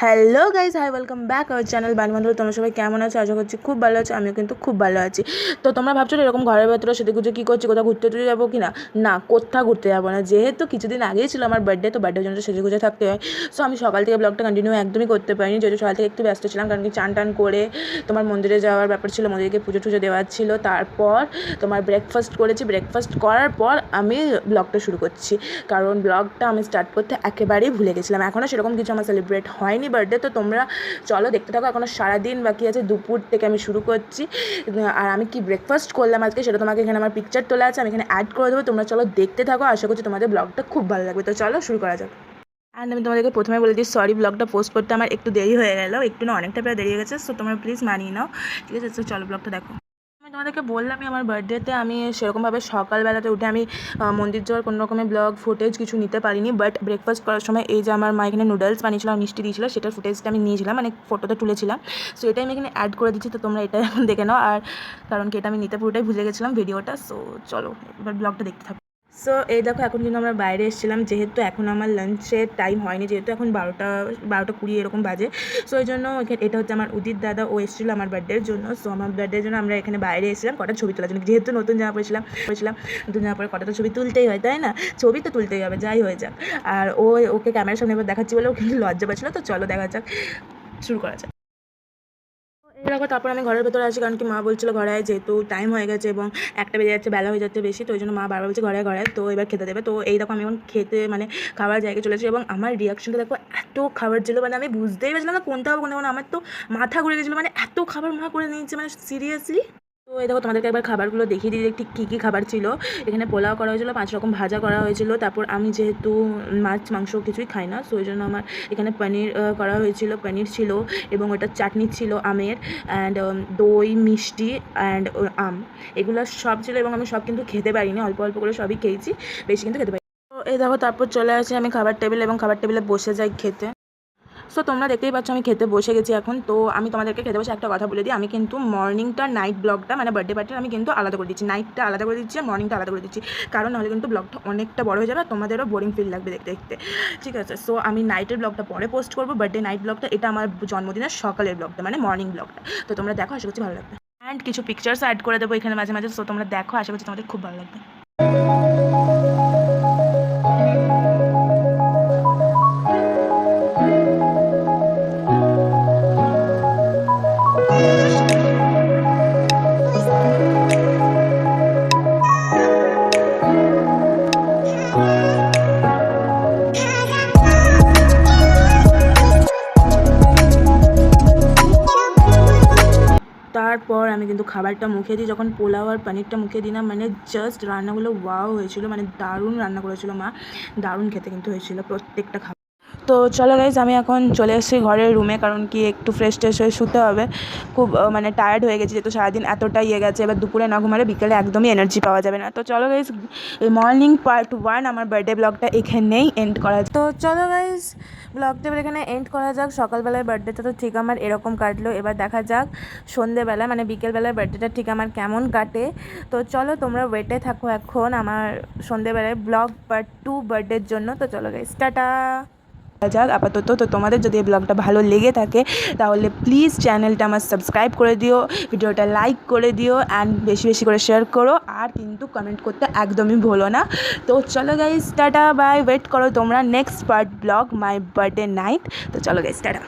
Hello guys, hi welcome back our channel Banbandhu. তোমরা সবাই কেমন আছো? আশা করছি খুব ভালো আছো। আমিও কিন্তু খুব ভালো আছি। তো তোমরা ভাবছো এরকম ঘরের ভেতরে সেদিকে গুজে কী করছি, কোথাও ঘুরতে টুরতে যাবো কি না? না, কোথাও ঘুরতে যাবো না। যেহেতু কিছুদিন আগেই ছিল আমার বার্থডে, তো বার্থডের জন্য সেজে গুজে থাকতে হয়। সো আমি সকাল থেকে ব্লগটা কন্টিনিউ একদমই করতে পারিনি, যেহেতু সকাল থেকে একটু ব্যস্ত ছিলাম। কারণ কি চান টান করে তোমার মন্দিরে যাওয়ার ব্যাপার ছিল, মন্দিরকে পুজো টুজো দেওয়ার ছিল। তারপর তোমার ব্রেকফাস্ট করেছি, ব্রেকফাস্ট করার পর আমি ব্লগটা শুরু করছি। কারণ ব্লগটা আমি স্টার্ট করতে একেবারেই ভুলে গেছিলাম। এখনও সেরকম কিছু আমার সেলিব্রেট হয়নি বার্থডে। তো তোমরা চলো দেখতে থাকো। এখনও সারাদিন বাকি আছে, দুপুর থেকে আমি শুরু করছি। আর আমি কি ব্রেকফাস্ট করলাম আজকে সেটা তোমাকে এখানে আমার পিকচার তোলা আছে, আমি এখানে অ্যাড করে দেবো। তোমরা চলো দেখতে থাকো, আশা করছি তোমাদের ব্লগটা খুব ভালো লাগবে। তো চলো শুরু করা যাক। অ্যান্ড আমি তোমাদেরকে প্রথমে বলে দিই, সরি ব্লগটা পোস্ট করতে আমার একটু দেরি হয়ে গেল, একটু না অনেকটা প্রায় দেরি হয়ে গেছে। সো তোমরা প্লিজ মানিয়ে নাও, ঠিক আছে? তো চলো ব্লগটা দেখো। আমি তোমাদেরকে বললামই আমার বার্থডেতে আমি সেরকমভাবে সকালবেলাতে উঠে আমি মন্দির যাওয়ার কোনো রকমের ব্লগ ফুটেজ কিছু নিতে পারিনি। বাট ব্রেকফাস্ট করার সময় এই যে আমার মা এখানে নুডলস বানিয়েছিল আর মিষ্টি দিয়েছিল, সেটার ফুটেজটা আমি নিয়েছিলাম, মানে ফটোটা তুলেছিলাম। সো এটাই আমি এখানে অ্যাড করে দিচ্ছি, তো তোমরা এটা দেখে নাও। আর কারণ কি এটা আমি নিতে পুরোটাই ভুলে গেছিলাম ভিডিওটা। সো চলো এবার ব্লগটা দেখতে থাকো। সো এই দেখো, এখন কিন্তু আমরা বাইরে এসেছিলাম, যেহেতু এখন আমার লাঞ্চের টাইম হয়নি, যেহেতু এখন 12টা 20 এরকম বাজে। সো এই জন্য এটা হচ্ছে আমার উদিত দাদা, ও এসেছিলো আমার বার্থডের জন্য। সো আমার বার্থডের জন্য আমরা এখানে বাইরে এসেছিলাম কটা ছবি তোলার জন্য, যেহেতু নতুন জামা পরেছিলাম। নতুন জামা পরে কটা তো ছবি তুলতেই হয়, তাই না? ছবি তো তুলতেই হবে, যাই হয়ে যাক। আর ওকে ক্যামেরার সামনে এবার দেখাচ্ছি বলে ও কিন্তু লজ্জা পাচ্ছিলো। তো চলো দেখা যাক, শুরু করা যাক। এরকম তারপর আমি ঘরের ভেতরে আসি, কারণ কি মা বলছিল ঘরে আয়, যেহেতু টাইম হয়ে গেছে এবং 1টা বেজে যাচ্ছে, বেলা হয়ে যাচ্ছে বেশি। তো ওই জন্য মা বারবার বলছে ঘরে ঘরে, তো এবার খেতে দেবে। তো এই দেখো আমি এখন খেতে মানে খাবার জায়গায় চলেছি, এবং আমার রিয়াকশনটা দেখো, এত খাবার ছিল মানে আমি বুঝতেই পারছিলাম না কোনটা হবে কোনটা। আমার তো মাথা ঘুরে গেছিলো, মানে এত খাবার মা করে নিয়েছে, মানে সিরিয়াসলি। তো এই দেখো তোমাদেরকে একবার খাবারগুলো দেখিয়ে দিই ঠিক কী কী খাবার ছিল। এখানে পোলাও করা হয়েছিল, 5 রকম ভাজা করা হয়েছিল। তারপর আমি যেহেতু মাছ মাংস কিছুই খাই না, সো ওই জন্য আমার এখানে পনির করা হয়েছিল, পনির ছিল, এবং ওটা চাটনি ছিল আমের, অ্যান্ড দই মিষ্টি অ্যান্ড আম, এগুলো সব ছিল। এবং আমি সব কিন্তু খেতে পারিনি, অল্প অল্প করে সবই খেয়েছি, বেশি কিন্তু খেতে পারি। তো এই দেখো তারপর চলে আসি আমি খাবার টেবিলে, এবং খাবার টেবিলে বসে যাই খেতে। সো তোমরা দেখতেই পাচ্ছ আমি খেতে বসে গেছি এখন। তো আমি তোমাদেরকে খেতে বসে একটা কথা বলে দিই, আমি কিন্তু মর্নিংটা নাইট ব্লগটা মানে বার্থডে পার্টির আমি কিন্তু আলাদা করে দিচ্ছি, নাইটটা আলাদা করে দিচ্ছি আর মর্নিংটা আলাদা করে দিচ্ছি। কারণ নাহলে কিন্তু ব্লগটা অনেকটা বড় হয়ে যাবে আর তোমাদেরও বোরিং ফিল লাগবে দেখতে দেখতে, ঠিক আছে? সো আমি নাইটের ব্লগটা পরে পোস্ট করবো, বার্থডে নাইট ব্লগটা এটা আমার জন্মদিনের সকালের ব্লগটা মানে মর্নিং ব্লগটা। তো তোমরা দেখো, আশা করছি ভালো লাগবে। অ্যান্ড কিছু পিকচার্স অ্যাড করে দেবো এখানে মাঝে মাঝে। সো তোমরা দেখো, আশা করছি তোমাদের খুব ভালো লাগবে। তারপর আমি কিন্তু খাবারটা মুখে দিই, যখন পোলাও আর পনিরটা মুখে দিই না, মানে জাস্ট রান্নাগুলো ওয়াও হয়েছিল, মানে দারুণ রান্না করেছিল মা, দারুণ খেতে কিন্তু হয়েছিল প্রত্যেকটা খাবার। তো চলো গাইজ, আমি এখন চলে এসেছি ঘরের রুমে, কারণ কি একটু ফ্রেশ ট্রেশ হয়ে শুতে হবে। খুব মানে টায়ার্ড হয়ে গেছি, যেহেতু সারাদিন এতটা গেছে। এবার দুপুরে না ঘুমালে বিকেলে একদমই এনার্জি পাওয়া যাবে না। তো চলো গাইজ, এই মর্নিং পার্ট 1 আমার বার্থডে ব্লগটা এখানেই এন্ড করা। তো চলো গাইজ, ব্লগটা এবার এখানে এন্ড করা যাক। সকালবেলায় বার্থডেটা তো ঠিক আমার এরকম কাটলো, এবার দেখা যাক সন্ধেবেলা মানে বিকেলবেলায় বার্থডেটা ঠিক আমার কেমন কাটে। তো চলো তোমরা ওয়েটে থাকো এখন আমার সন্ধেবেলায় ব্লগ পার্ট 2 বার্থডের জন্য। তো চলো গাইজ, টাটা যাক আপাতত। তো তোমাদের যদি এই ব্লগটা ভালো লেগে থাকে তাহলে প্লিজ চ্যানেলটা আমার সাবস্ক্রাইব করে দিও, ভিডিওটা লাইক করে দিও, অ্যান্ড বেশি বেশি করে শেয়ার করো, আর কিন্তু কমেন্ট করতে একদমই ভুলো না। তো চলো গাইজ, টাটা বাই। ওয়েট করো তোমরা next part blog my birthday night. তো চলো গাইজ, টাটা।